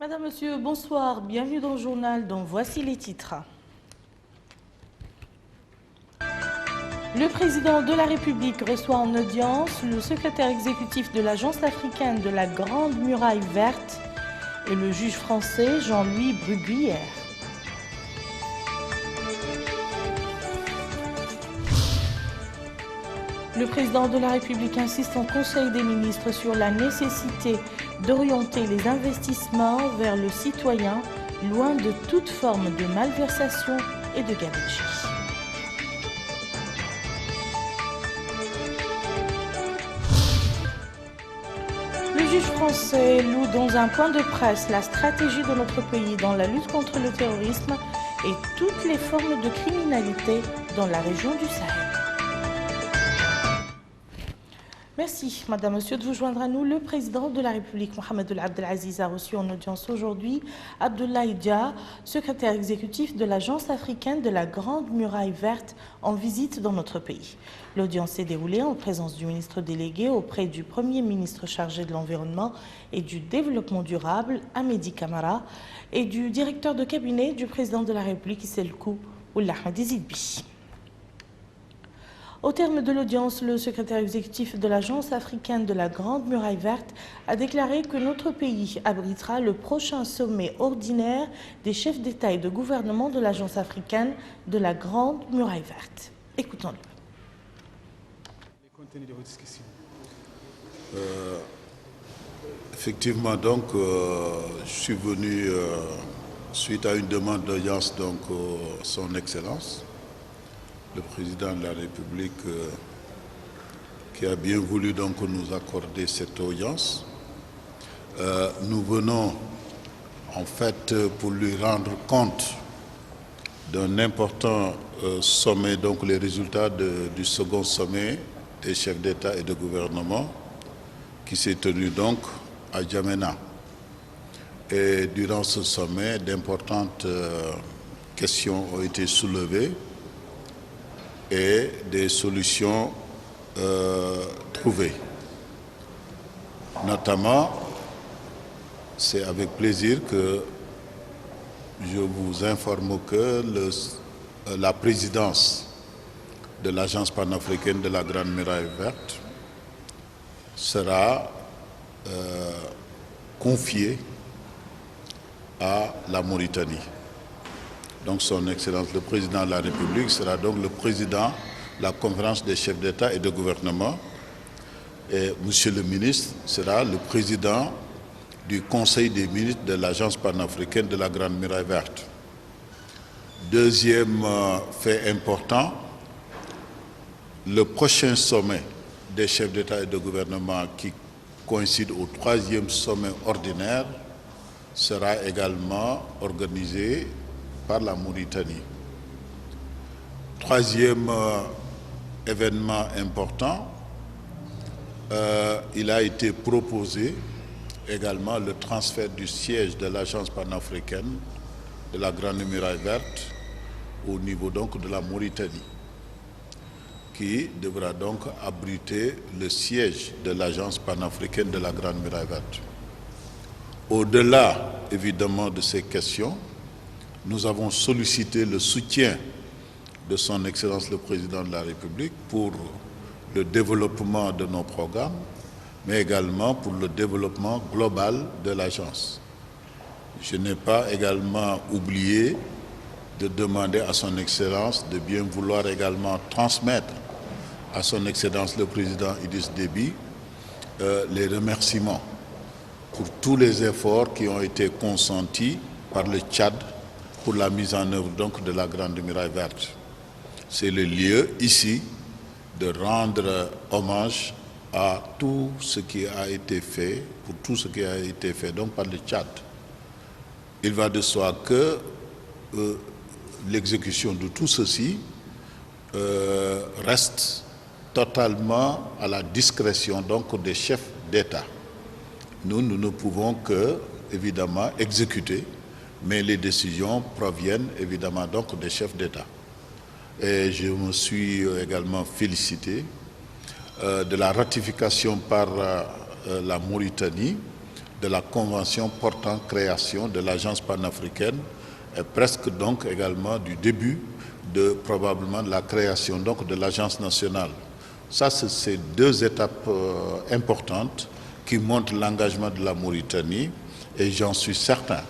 Madame, Monsieur, bonsoir. Bienvenue dans le journal dont voici les titres. Le président de la République reçoit en audience le secrétaire exécutif de l'Agence africaine de la Grande Muraille Verte et le juge français Jean-Louis Bruguière. Le président de la République insiste en Conseil des ministres sur la nécessité d'orienter les investissements vers le citoyen, loin de toute forme de malversation et de gabegie. Le juge français loue dans un point de presse la stratégie de notre pays dans la lutte contre le terrorisme et toutes les formes de criminalité dans la région du Sahel. Merci, Madame, Monsieur, de vous joindre à nous. Le président de la République, Mohamed Ould Abdel Aziz, a reçu en audience aujourd'hui Abdoulaye Dia, secrétaire exécutif de l'Agence africaine de la Grande Muraille Verte, en visite dans notre pays. L'audience s'est déroulée en présence du ministre délégué auprès du Premier ministre chargé de l'Environnement et du Développement durable, Amédi Camara, et du directeur de cabinet du président de la République, Selkou Ould Ahmed Zidbi. Au terme de l'audience, le secrétaire exécutif de l'Agence africaine de la Grande Muraille Verte a déclaré que notre pays abritera le prochain sommet ordinaire des chefs d'État et de gouvernement de l'Agence africaine de la Grande Muraille Verte. Écoutons-le. Les contenus de vos discussions. Effectivement, donc, je suis venu suite à une demande d'audience son Excellence, le président de la République, qui a bien voulu donc nous accorder cette audience. Nous venons en fait pour lui rendre compte d'un important sommet, donc les résultats du second sommet des chefs d'État et de gouvernement qui s'est tenu donc à Djamena. Et durant ce sommet, d'importantes questions ont été soulevées et des solutions trouvées. Notamment, c'est avec plaisir que je vous informe que la présidence de l'Agence panafricaine de la Grande Muraille Verte sera confiée à la Mauritanie. Donc son Excellence le Président de la République sera donc le président de la conférence des chefs d'État et de gouvernement et Monsieur le ministre sera le président du Conseil des ministres de l'Agence panafricaine de la Grande Muraille Verte. Deuxième fait important, le prochain sommet des chefs d'État et de gouvernement qui coïncide au troisième sommet ordinaire sera également organisé par la Mauritanie. Troisième événement important, il a été proposé également le transfert du siège de l'Agence panafricaine de la Grande Muraille Verte au niveau donc de la Mauritanie, qui devra donc abriter le siège de l'Agence panafricaine de la Grande Muraille Verte. Au-delà, évidemment, de ces questions, nous avons sollicité le soutien de son Excellence le Président de la République pour le développement de nos programmes, mais également pour le développement global de l'agence. Je n'ai pas également oublié de demander à son Excellence de bien vouloir également transmettre à son Excellence le Président Idriss Déby les remerciements pour tous les efforts qui ont été consentis par le Tchad pour la mise en œuvre donc de la Grande Muraille Verte. C'est le lieu ici de rendre hommage à tout ce qui a été fait, pour tout ce qui a été fait donc par le Tchad. Il va de soi que l'exécution de tout ceci reste totalement à la discrétion donc des chefs d'État. Nous ne pouvons que, évidemment, exécuter, mais les décisions proviennent évidemment donc des chefs d'État. Et je me suis également félicité de la ratification par la Mauritanie de la convention portant création de l'agence panafricaine et presque donc également du début de probablement de la création donc de l'agence nationale. Ça, c'est ces deux étapes importantes qui montrent l'engagement de la Mauritanie et j'en suis certain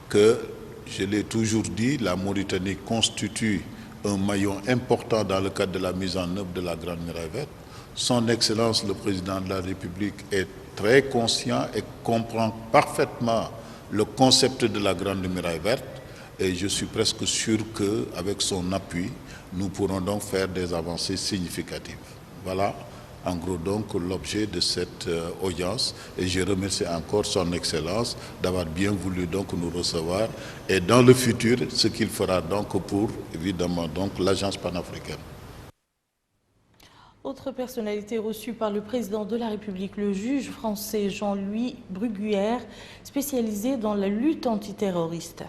que, je l'ai toujours dit, la Mauritanie constitue un maillon important dans le cadre de la mise en œuvre de la Grande Muraille Verte. Son Excellence le Président de la République est très conscient et comprend parfaitement le concept de la Grande Muraille Verte et je suis presque sûr qu'avec son appui, nous pourrons donc faire des avancées significatives. Voilà en gros donc l'objet de cette audience et je remercie encore son Excellence d'avoir bien voulu donc nous recevoir et dans le futur ce qu'il fera donc pour évidemment donc l'agence panafricaine. Autre personnalité reçue par le président de la République, le juge français Jean-Louis Bruguière, spécialisé dans la lutte antiterroriste.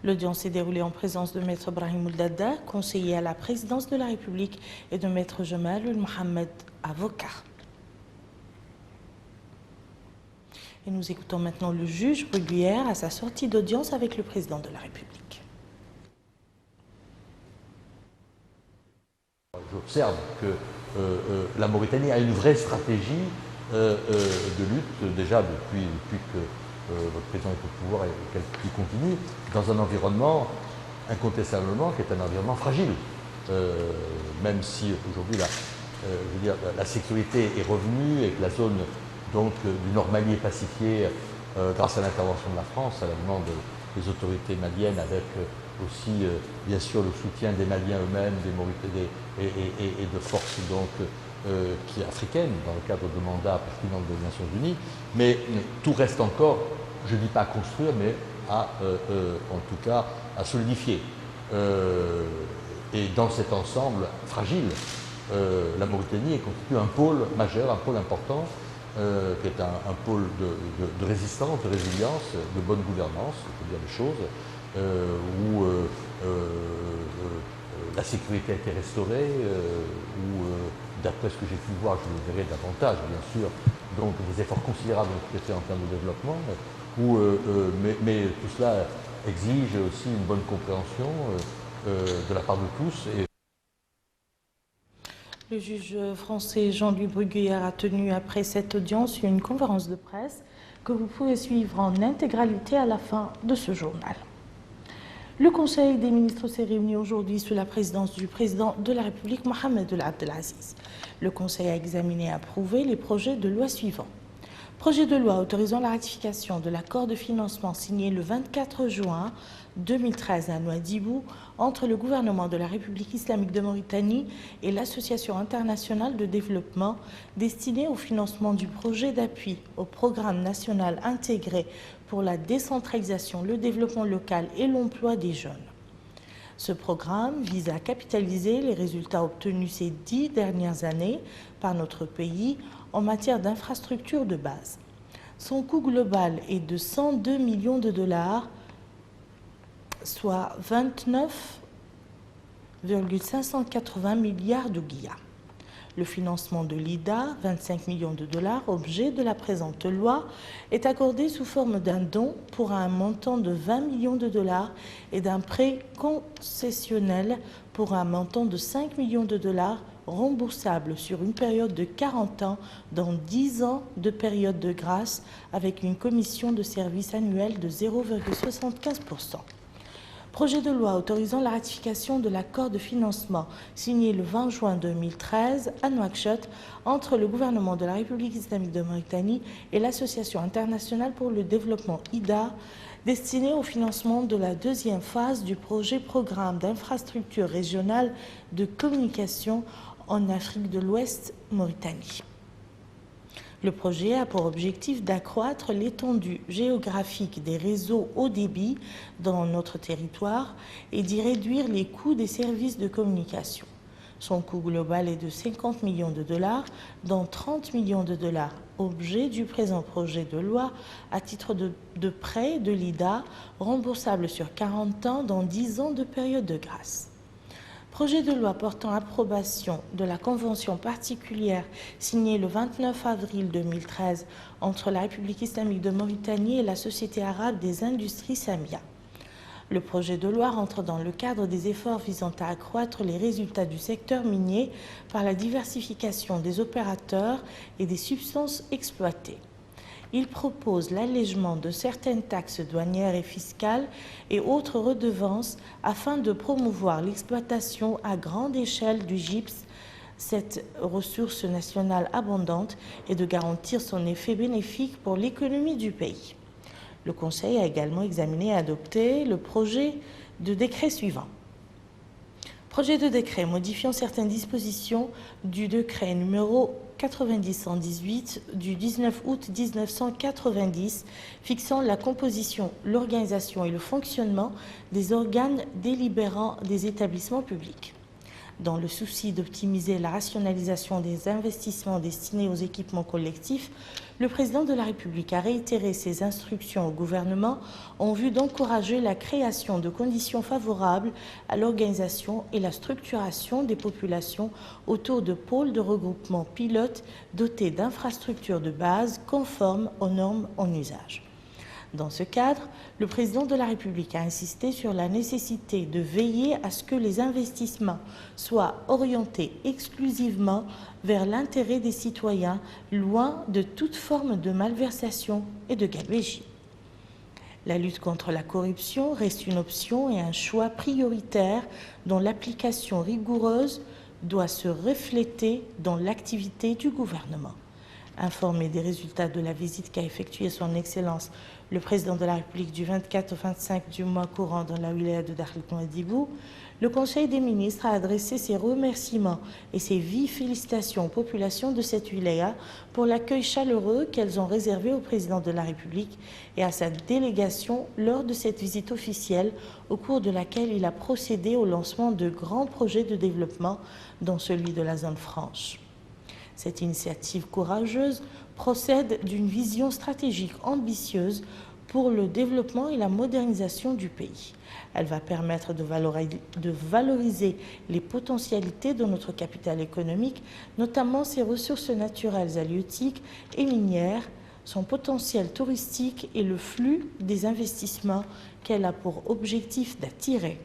L'audience s'est déroulée en présence de Maître Brahim Ouldada, conseiller à la présidence de la République, et de Maître Jamal Mohamed, avocat. Et nous écoutons maintenant le juge Bruguière à sa sortie d'audience avec le président de la République. J'observe que la Mauritanie a une vraie stratégie de lutte déjà depuis que votre président est au pouvoir et qu'il continue dans un environnement incontestablement qui est un environnement fragile. Même si aujourd'hui la sécurité est revenue et que la zone donc, du Nord Mali est pacifiée grâce à l'intervention de la France à la demande des autorités maliennes avec aussi bien sûr le soutien des Maliens eux-mêmes, des Mauritaniens et de forces donc qui africaines dans le cadre de mandats pertinents des Nations Unies. Mais tout reste encore, je ne dis pas à construire, mais à en tout cas à solidifier. Et dans cet ensemble fragile, la Mauritanie constitue un pôle majeur, un pôle important, qui est un pôle de résistance, de résilience, de bonne gouvernance, il faut dire les choses, où la sécurité a été restaurée, où d'après ce que j'ai pu voir, je le verrai davantage bien sûr, donc des efforts considérables ont été faits en termes de développement, mais tout cela exige aussi une bonne compréhension de la part de tous. Le juge français Jean-Louis Bruguière a tenu après cette audience une conférence de presse que vous pouvez suivre en intégralité à la fin de ce journal. Le Conseil des ministres s'est réuni aujourd'hui sous la présidence du président de la République, Mohamed Abdelaziz. Le Conseil a examiné et approuvé les projets de loi suivants. Projet de loi autorisant la ratification de l'accord de financement signé le 24 juin 2013 à Nouadhibou entre le gouvernement de la République islamique de Mauritanie et l'Association internationale de développement destinée au financement du projet d'appui au programme national intégré pour la décentralisation, le développement local et l'emploi des jeunes. Ce programme vise à capitaliser les résultats obtenus ces 10 dernières années par notre pays en matière d'infrastructures de base. Son coût global est de 102 millions de dollars, soit 29,580 milliards de guillas. Le financement de l'IDA, 25 millions de dollars, objet de la présente loi, est accordé sous forme d'un don pour un montant de 20 millions de dollars et d'un prêt concessionnel pour un montant de 5 millions de dollars remboursable sur une période de 40 ans, dont 10 ans de période de grâce, avec une commission de service annuelle de 0,75%. Projet de loi autorisant la ratification de l'accord de financement signé le 20 juin 2013 à Nouakchott entre le gouvernement de la République islamique de Mauritanie et l'Association internationale pour le développement IDA, destiné au financement de la deuxième phase du projet programme d'infrastructure régionale de communication en Afrique de l'Ouest, Mauritanie. Le projet a pour objectif d'accroître l'étendue géographique des réseaux haut débit dans notre territoire et d'y réduire les coûts des services de communication. Son coût global est de 50 millions de dollars, dont 30 millions de dollars, objet du présent projet de loi à titre de prêt de l'IDA, remboursable sur 40 ans dans 10 ans de période de grâce. Projet de loi portant approbation de la convention particulière signée le 29 avril 2013 entre la République islamique de Mauritanie et la Société arabe des industries Samia. Le projet de loi rentre dans le cadre des efforts visant à accroître les résultats du secteur minier par la diversification des opérateurs et des substances exploitées. Il propose l'allègement de certaines taxes douanières et fiscales et autres redevances afin de promouvoir l'exploitation à grande échelle du gypse, cette ressource nationale abondante, et de garantir son effet bénéfique pour l'économie du pays. Le Conseil a également examiné et adopté le projet de décret suivant. Projet de décret modifiant certaines dispositions du décret numéro 90-118 du 19 août 1990 fixant la composition, l'organisation et le fonctionnement des organes délibérants des établissements publics. Dans le souci d'optimiser la rationalisation des investissements destinés aux équipements collectifs, le président de la République a réitéré ses instructions au gouvernement en vue d'encourager la création de conditions favorables à l'organisation et la structuration des populations autour de pôles de regroupement pilotes dotés d'infrastructures de base conformes aux normes en usage. Dans ce cadre, le président de la République a insisté sur la nécessité de veiller à ce que les investissements soient orientés exclusivement vers l'intérêt des citoyens, loin de toute forme de malversation et de gabegie. La lutte contre la corruption reste une option et un choix prioritaire dont l'application rigoureuse doit se refléter dans l'activité du gouvernement. Informé des résultats de la visite qu'a effectuée son Excellence le président de la République du 24 au 25 du mois courant dans la wilaya de Dakhla Nouadhibou, le Conseil des ministres a adressé ses remerciements et ses vives félicitations aux populations de cette wilaya pour l'accueil chaleureux qu'elles ont réservé au président de la République et à sa délégation lors de cette visite officielle au cours de laquelle il a procédé au lancement de grands projets de développement, dont celui de la zone franche. Cette initiative courageuse procède d'une vision stratégique ambitieuse pour le développement et la modernisation du pays. Elle va permettre de valoriser les potentialités de notre capital économique, notamment ses ressources naturelles halieutiques et minières, son potentiel touristique et le flux des investissements qu'elle a pour objectif d'attirer.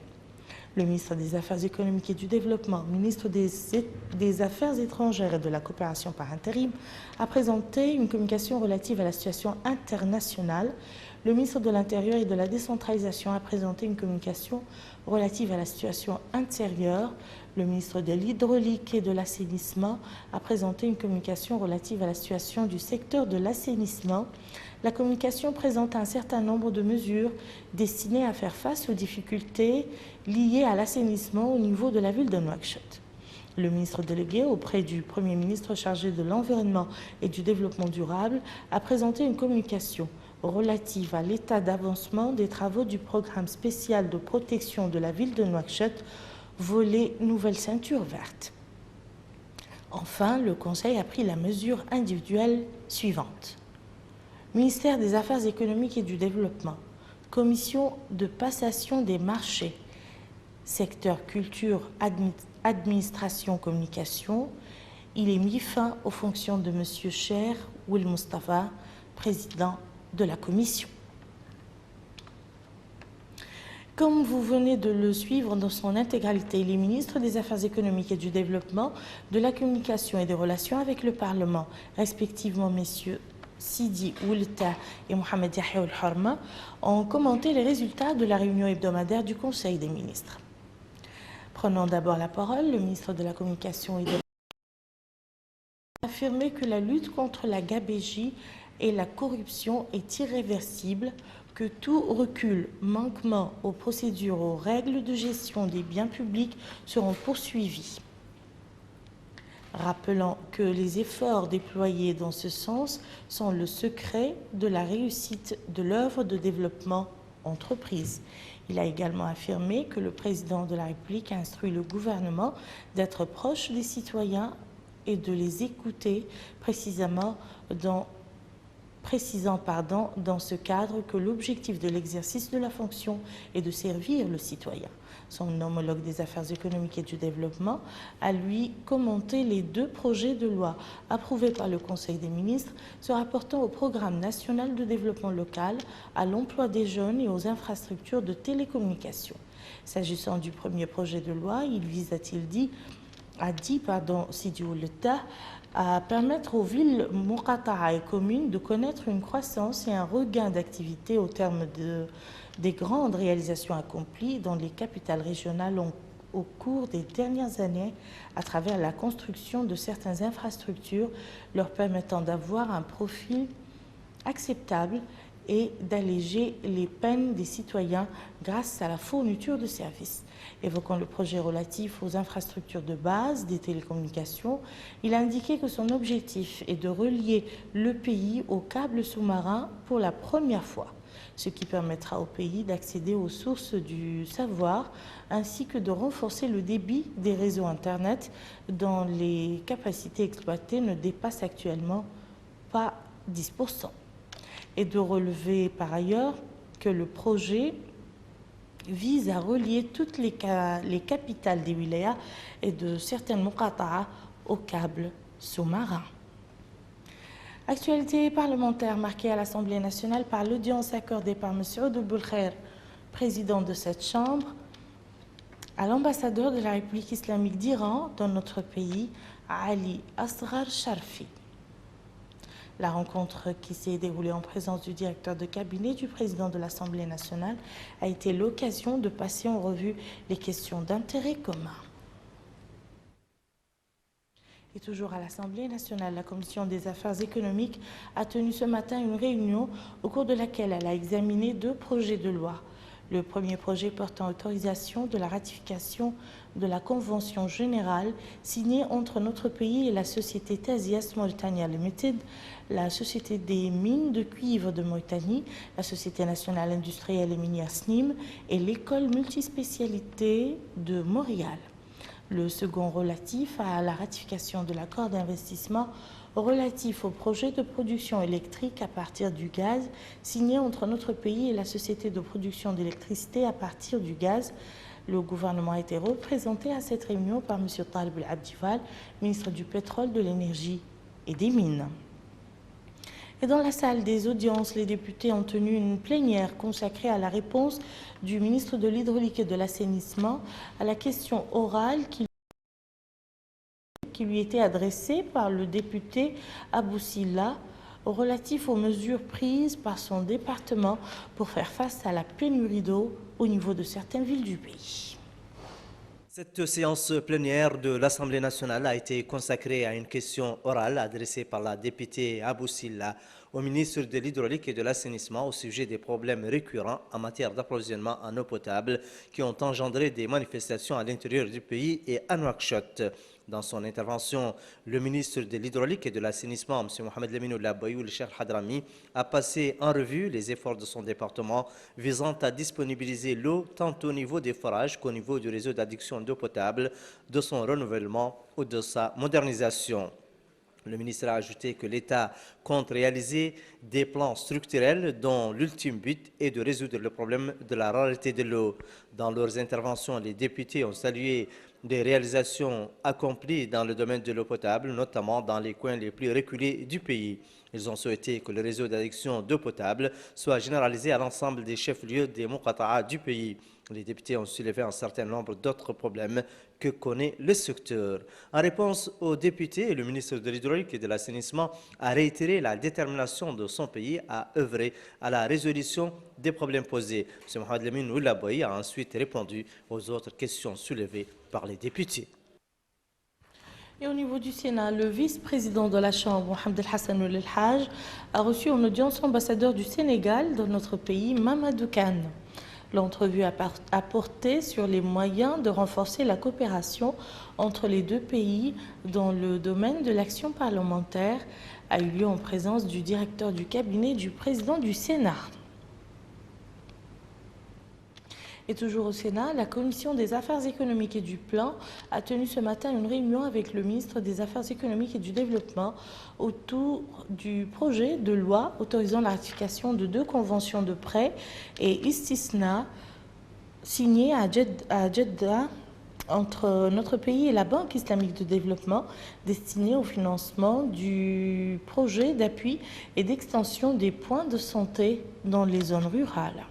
Le ministre des Affaires économiques et du Développement, ministre des Affaires étrangères et de la coopération par intérim, a présenté une communication relative à la situation internationale. Le ministre de l'Intérieur et de la Décentralisation a présenté une communication relative à la situation intérieure. Le ministre de l'Hydraulique et de l'Assainissement a présenté une communication relative à la situation du secteur de l'assainissement. La communication présente un certain nombre de mesures destinées à faire face aux difficultés liées à l'assainissement au niveau de la ville de Nouakchott. Le ministre délégué auprès du Premier ministre chargé de l'Environnement et du Développement durable a présenté une communication relative à l'état d'avancement des travaux du programme spécial de protection de la ville de Nouakchott, volet Nouvelle ceinture verte. Enfin, le Conseil a pris la mesure individuelle suivante. Ministère des Affaires économiques et du Développement, Commission de passation des marchés, secteur culture, administration, communication, il est mis fin aux fonctions de M. Cher Ouil Mustafa, président de la Commission. Comme vous venez de le suivre dans son intégralité, les ministres des Affaires économiques et du Développement, de la Communication et des Relations avec le Parlement, respectivement messieurs Sidi Oulta et Mohamed Yahya Oul-Horma, ont commenté les résultats de la réunion hebdomadaire du Conseil des ministres. Prenant d'abord la parole, le ministre de la Communication et des Relations a affirmé que la lutte contre la gabegie et la corruption est irréversible, que tout recul, manquement aux procédures, aux règles de gestion des biens publics seront poursuivis. Rappelant que les efforts déployés dans ce sens sont le secret de la réussite de l'œuvre de développement entreprise. Il a également affirmé que le président de la République a instruit le gouvernement d'être proche des citoyens et de les écouter précisément dans précisant dans ce cadre que l'objectif de l'exercice de la fonction est de servir le citoyen. Son homologue des affaires économiques et du développement a lui commenté les 2 projets de loi approuvés par le Conseil des ministres se rapportant au programme national de développement local, à l'emploi des jeunes et aux infrastructures de télécommunications. S'agissant du premier projet de loi, il vise, Sidi Ouletta, à permettre aux villes muqata'a et communes de connaître une croissance et un regain d'activité au terme des grandes réalisations accomplies dans les capitales régionales au cours des dernières années à travers la construction de certaines infrastructures leur permettant d'avoir un profil acceptable et d'alléger les peines des citoyens grâce à la fourniture de services. Évoquant le projet relatif aux infrastructures de base des télécommunications, il a indiqué que son objectif est de relier le pays aux câbles sous-marins pour la première fois, ce qui permettra au pays d'accéder aux sources du savoir ainsi que de renforcer le débit des réseaux Internet dont les capacités exploitées ne dépassent actuellement pas 10%. Et de relever par ailleurs que le projet vise à relier toutes les capitales des wilayas et de certaines muqata'a aux câbles sous-marins. Actualité parlementaire marquée à l'Assemblée nationale par l'audience accordée par M. Ould Boulkhair, président de cette Chambre, à l'ambassadeur de la République islamique d'Iran dans notre pays, Ali Asghar Sharfi. La rencontre qui s'est déroulée en présence du directeur de cabinet du président de l'Assemblée nationale a été l'occasion de passer en revue les questions d'intérêt commun. Et toujours à l'Assemblée nationale, la Commission des affaires économiques a tenu ce matin une réunion au cours de laquelle elle a examiné 2 projets de loi. Le premier projet portant autorisation de la ratification de la Convention générale signée entre notre pays et la société Tazias Mauritania Limited, la Société des mines de cuivre de Mauritanie, la Société nationale industrielle et minière SNIM et l'École multispécialité de Montréal. Le second relatif à la ratification de l'accord d'investissement relatif au projet de production électrique à partir du gaz signé entre notre pays et la Société de production d'électricité à partir du gaz. Le gouvernement a été représenté à cette réunion par M. Talib El-Abdifal, ministre du Pétrole, de l'Énergie et des Mines. Et dans la salle des audiences, les députés ont tenu une plénière consacrée à la réponse du ministre de l'Hydraulique et de l'Assainissement à la question orale qui lui était adressée par le député Abou Silla relatif aux mesures prises par son département pour faire face à la pénurie d'eau au niveau de certaines villes du pays. Cette séance plénière de l'Assemblée nationale a été consacrée à une question orale adressée par la députée Abou Silla au ministre de l'Hydraulique et de l'Assainissement au sujet des problèmes récurrents en matière d'approvisionnement en eau potable qui ont engendré des manifestations à l'intérieur du pays et à Nouakchott. Dans son intervention, le ministre de l'Hydraulique et de l'Assainissement, M. Mohamed Lamine Laboyou, le Cheikh Hadrami, a passé en revue les efforts de son département visant à disponibiliser l'eau tant au niveau des forages qu'au niveau du réseau d'adduction d'eau potable, de son renouvellement ou de sa modernisation. Le ministre a ajouté que l'État compte réaliser des plans structurels dont l'ultime but est de résoudre le problème de la rareté de l'eau. Dans leurs interventions, les députés ont salué des réalisations accomplies dans le domaine de l'eau potable, notamment dans les coins les plus reculés du pays. Ils ont souhaité que le réseau d'adduction d'eau potable soit généralisé à l'ensemble des chefs-lieux des muqata'a du pays. Les députés ont soulevé un certain nombre d'autres problèmes que connaît le secteur. En réponse aux députés, le ministre de l'Hydraulique et de l'Assainissement a réitéré la détermination de son pays à œuvrer à la résolution des problèmes posés. M. Mohamed Lamine Oulaboui a ensuite répondu aux autres questions soulevées par les députés. Et au niveau du Sénat, le vice-président de la Chambre, Mohamed El Hassan El Haj, a reçu en audience l'ambassadeur du Sénégal dans notre pays, Mamadou Kane. L'entrevue a porté sur les moyens de renforcer la coopération entre les 2 pays dans le domaine de l'action parlementaire, a eu lieu en présence du directeur du cabinet du président du Sénat. Et toujours au Sénat, la Commission des affaires économiques et du plan a tenu ce matin une réunion avec le ministre des Affaires économiques et du Développement autour du projet de loi autorisant la ratification de 2 conventions de prêt et istisna signées à Jeddah entre notre pays et la Banque islamique de développement destinées au financement du projet d'appui et d'extension des points de santé dans les zones rurales.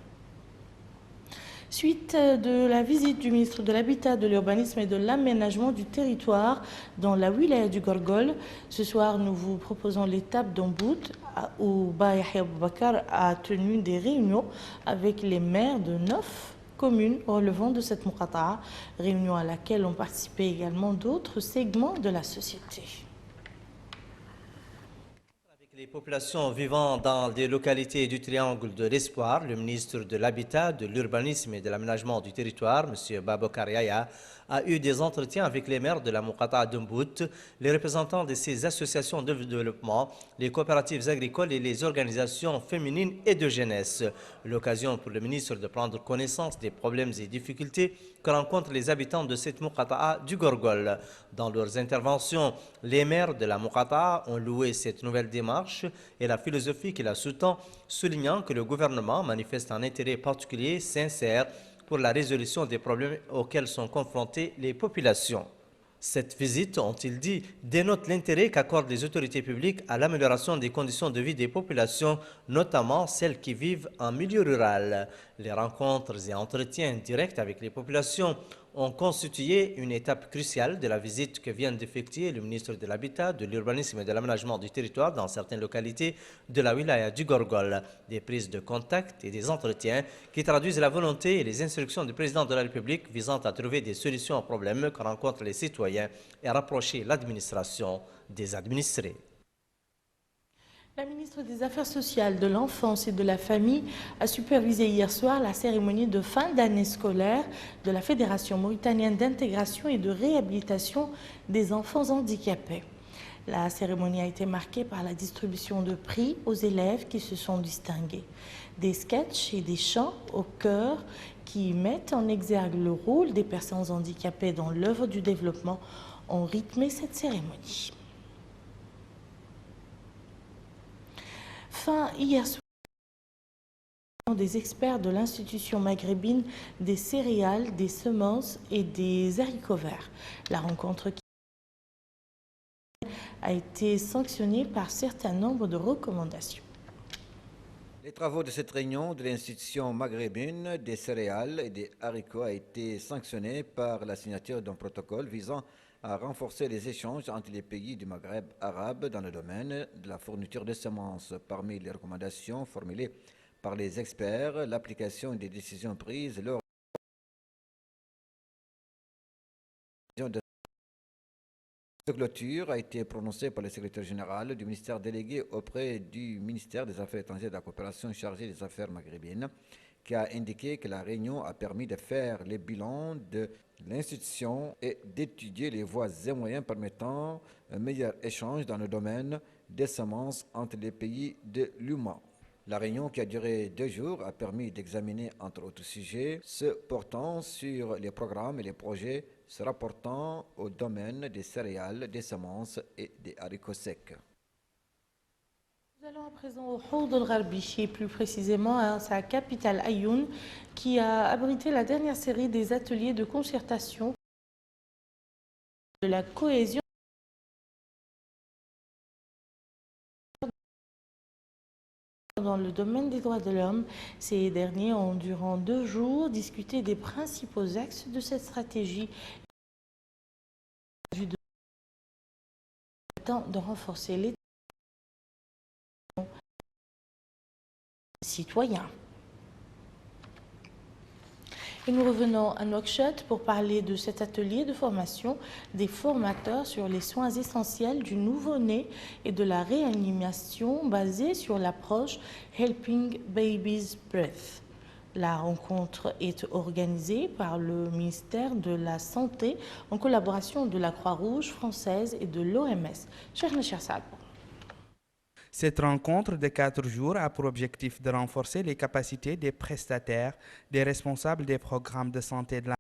Suite de la visite du ministre de l'Habitat, de l'Urbanisme et de l'Aménagement du Territoire dans la wilaya du Gorgol, ce soir nous vous proposons l'étape d'Ombout où Ba Yahya Aboubakar a tenu des réunions avec les maires de 9 communes relevant de cette muqata'a, réunion à laquelle ont participé également d'autres segments de la société. Les populations vivant dans des localités du triangle de l'Espoir, le ministre de l'Habitat, de l'Urbanisme et de l'Aménagement du Territoire, M. Babokar Yahya, a eu des entretiens avec les maires de la muqata'a d'Ombout, les représentants de ces associations de développement, les coopératives agricoles et les organisations féminines et de jeunesse. L'occasion pour le ministre de prendre connaissance des problèmes et difficultés que rencontrent les habitants de cette muqata'a du Gorgol. Dans leurs interventions, les maires de la muqata'a ont loué cette nouvelle démarche et la philosophie qui la sous-tend, soulignant que le gouvernement manifeste un intérêt particulier, sincère, pour la résolution des problèmes auxquels sont confrontées les populations. Cette visite, ont-ils dit, dénote l'intérêt qu'accordent les autorités publiques à l'amélioration des conditions de vie des populations, notamment celles qui vivent en milieu rural. Les rencontres et entretiens directs avec les populations ont constitué une étape cruciale de la visite que vient d'effectuer le ministre de l'Habitat, de l'Urbanisme et de l'Aménagement du Territoire dans certaines localités de la wilaya du Gorgol. Des prises de contact et des entretiens qui traduisent la volonté et les instructions du président de la République visant à trouver des solutions aux problèmes que rencontrent les citoyens et à rapprocher l'administration des administrés. La ministre des Affaires sociales, de l'Enfance et de la Famille a supervisé hier soir la cérémonie de fin d'année scolaire de la Fédération mauritanienne d'intégration et de réhabilitation des enfants handicapés. La cérémonie a été marquée par la distribution de prix aux élèves qui se sont distingués. Des sketchs et des chants au chœur qui mettent en exergue le rôle des personnes handicapées dans l'œuvre du développement ont rythmé cette cérémonie. Fin hier soir des experts de l'Institution maghrébine des céréales, des semences et des haricots verts. La rencontre a été sanctionnée par certain nombre de recommandations. Les travaux de cette réunion de l'Institution maghrébine des céréales et des haricots a été sanctionnés par la signature d'un protocole visant à renforcer les échanges entre les pays du Maghreb arabe dans le domaine de la fourniture de semences. Parmi les recommandations formulées par les experts, l'application des décisions prises lors de cette clôture a été prononcée par le secrétaire général du ministère délégué auprès du ministère des Affaires étrangères et de la coopération chargé des affaires maghrébines, qui a indiqué que la réunion a permis de faire les bilans de l'institution et d'étudier les voies et moyens permettant un meilleur échange dans le domaine des semences entre les pays de l'UMA. La réunion, qui a duré 2 jours, a permis d'examiner, entre autres sujets, ceux portant sur les programmes et les projets se rapportant au domaine des céréales, des semences et des haricots secs. Nous allons à présent au Houd al-Gharbi, et plus précisément à sa capitale Ayoun, qui a abrité la dernière série des ateliers de concertation de la cohésion dans le domaine des droits de l'homme. Ces derniers ont, durant 2 jours, discuté des principaux axes de cette stratégie de renforcer les citoyens. Et nous revenons à Nouakchott pour parler de cet atelier de formation des formateurs sur les soins essentiels du nouveau-né et de la réanimation basée sur l'approche Helping Babies Breath. La rencontre est organisée par le ministère de la Santé en collaboration de la Croix-Rouge française et de l'OMS. Cette rencontre de 4 jours a pour objectif de renforcer les capacités des prestataires, des responsables des programmes de santé de la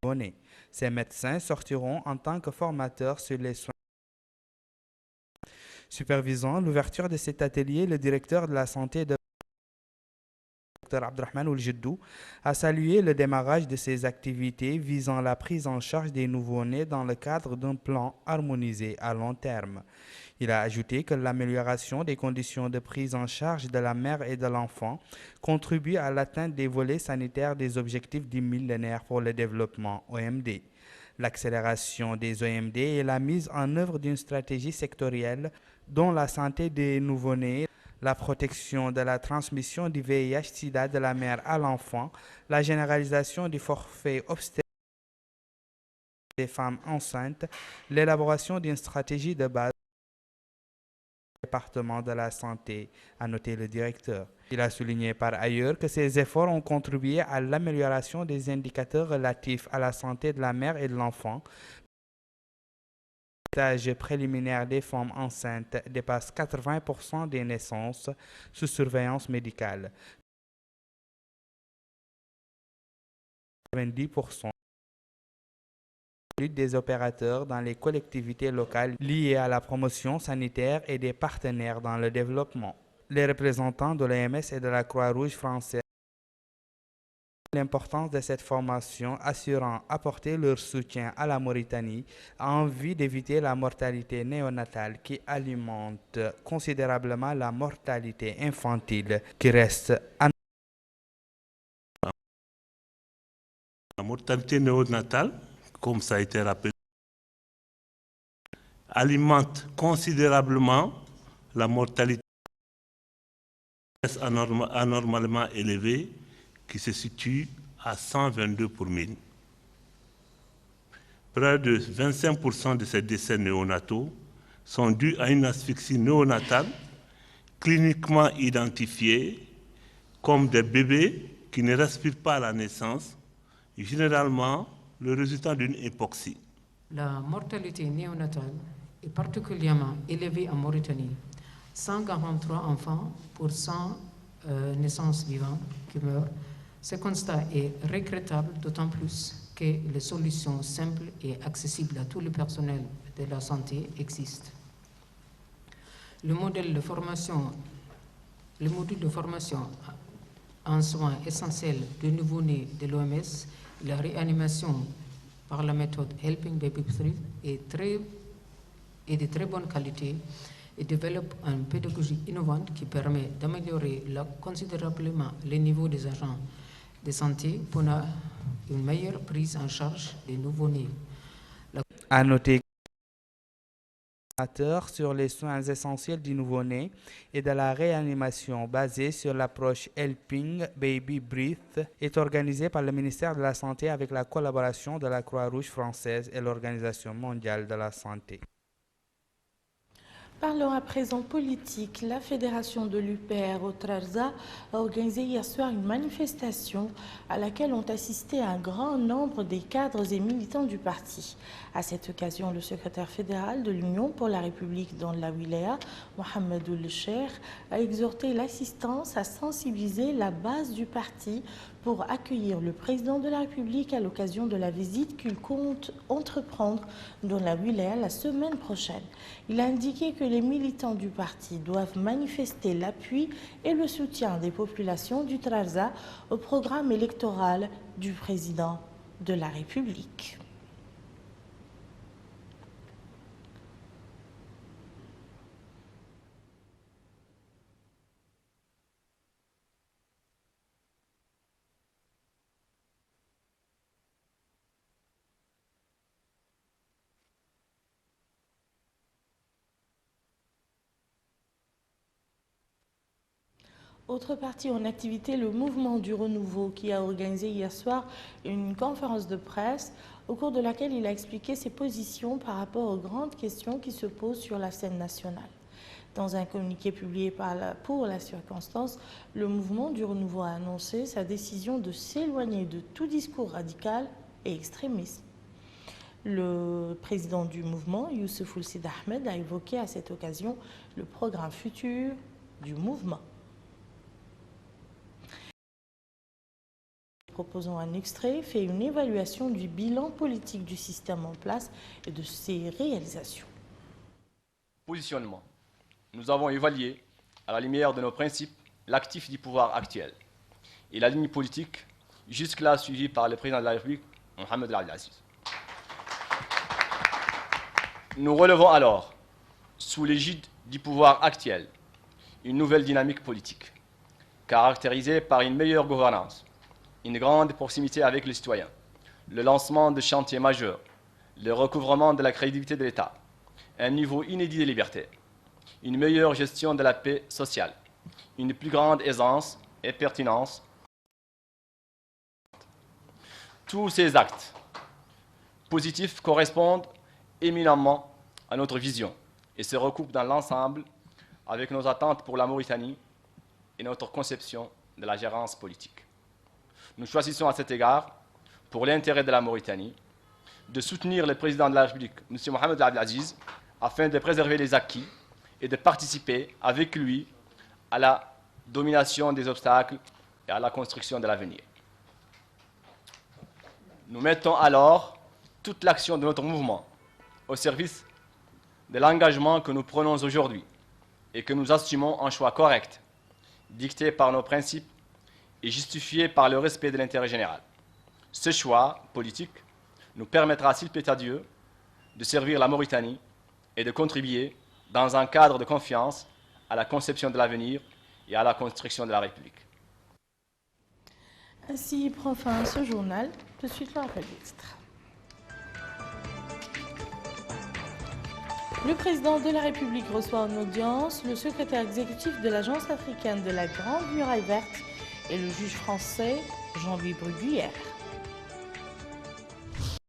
nouveau-né. Ces médecins sortiront en tant que formateurs sur les soins. Supervisant l'ouverture de cet atelier, le directeur de la santé de Dr Abdelrahman Ould-Jeddou a salué le démarrage de ces activités visant la prise en charge des nouveau-nés dans le cadre d'un plan harmonisé à long terme. Il a ajouté que l'amélioration des conditions de prise en charge de la mère et de l'enfant contribue à l'atteinte des volets sanitaires des objectifs du millénaire pour le développement OMD. L'accélération des OMD et la mise en œuvre d'une stratégie sectorielle dont la santé des nouveau-nés, la protection de la transmission du VIH-Sida de la mère à l'enfant, la généralisation du forfait obstétrique des femmes enceintes, l'élaboration d'une stratégie de base du département de la santé, a noté le directeur. Il a souligné par ailleurs que ces efforts ont contribué à l'amélioration des indicateurs relatifs à la santé de la mère et de l'enfant. Le stage préliminaire des femmes enceintes dépasse 80% des naissances sous surveillance médicale. 90% des opérateurs dans les collectivités locales liées à la promotion sanitaire et des partenaires dans le développement. Les représentants de l'OMS et de la Croix-Rouge française l'importance de cette formation, assurant apporter leur soutien à la Mauritanie en vue d'éviter la mortalité néonatale qui alimente considérablement la mortalité infantile qui reste La mortalité néonatale, comme ça a été rappelé, alimente considérablement la mortalité anormalement élevée qui se situe à 122 pour 1000. Près de 25% de ces décès néonataux sont dus à une asphyxie néonatale cliniquement identifiée comme des bébés qui ne respirent pas à la naissance, généralement le résultat d'une hypoxie. La mortalité néonatale est particulièrement élevée en Mauritanie, 143 enfants pour 100 naissances vivantes qui meurent. Ce constat est regrettable, d'autant plus que les solutions simples et accessibles à tout le personnel de la santé existent. Le module de formation en soins essentiels de nouveau-nés de l'OMS, la réanimation par la méthode Helping Baby Thrive est de très bonne qualité et développe une pédagogie innovante qui permet d'améliorer considérablement le niveau des agents de santé pour une meilleure prise en charge des nouveau-nés. À noter sur les soins essentiels du nouveau-né et de la réanimation basée sur l'approche Helping Baby Breathe est organisée par le ministère de la Santé avec la collaboration de la Croix-Rouge française et l'Organisation mondiale de la santé. Parlons à présent politique. La fédération de l'UPR au Trarza a organisé hier soir une manifestation à laquelle ont assisté un grand nombre des cadres et militants du parti. À cette occasion, le secrétaire fédéral de l'Union pour la République dans la Wilaya, Mohamed Ould-Cheikh, a exhorté l'assistance à sensibiliser la base du parti pour accueillir le président de la République à l'occasion de la visite qu'il compte entreprendre dans la Wilaya la semaine prochaine. Il a indiqué que les militants du parti doivent manifester l'appui et le soutien des populations du Trarza au programme électoral du président de la République. Autre parti en activité, le Mouvement du Renouveau, qui a organisé hier soir une conférence de presse au cours de laquelle il a expliqué ses positions par rapport aux grandes questions qui se posent sur la scène nationale. Dans un communiqué publié pour la circonstance, le Mouvement du Renouveau a annoncé sa décision de s'éloigner de tout discours radical et extrémiste. Le président du mouvement, Youssouf Ould Ahmed, a évoqué à cette occasion le programme futur du mouvement. Proposons un extrait, fait une évaluation du bilan politique du système en place et de ses réalisations. Positionnement. Nous avons évalué, à la lumière de nos principes, l'actif du pouvoir actuel et la ligne politique jusque-là suivie par le président de la République, Mohamed Abdel Aziz. Nous relevons alors, sous l'égide du pouvoir actuel, une nouvelle dynamique politique, caractérisée par une meilleure gouvernance, une grande proximité avec les citoyens, le lancement de chantiers majeurs, le recouvrement de la crédibilité de l'État, un niveau inédit de liberté, une meilleure gestion de la paix sociale, une plus grande aisance et pertinence. Tous ces actes positifs correspondent éminemment à notre vision et se recoupent dans l'ensemble avec nos attentes pour la Mauritanie et notre conception de la gérance politique. Nous choisissons à cet égard, pour l'intérêt de la Mauritanie, de soutenir le président de la République, M. Mohamed Abdel Aziz, afin de préserver les acquis et de participer avec lui à la domination des obstacles et à la construction de l'avenir. Nous mettons alors toute l'action de notre mouvement au service de l'engagement que nous prenons aujourd'hui et que nous assumons un choix correct, dicté par nos principes et justifié par le respect de l'intérêt général. Ce choix politique nous permettra, s'il plaît à Dieu, de servir la Mauritanie et de contribuer, dans un cadre de confiance, à la conception de l'avenir et à la construction de la République. Ainsi prend fin ce journal. Tout de suite, le rappel des titres. Le président de la République reçoit en audience le secrétaire exécutif de l'Agence africaine de la Grande Muraille Verte et le juge français Jean-Louis Bruguière.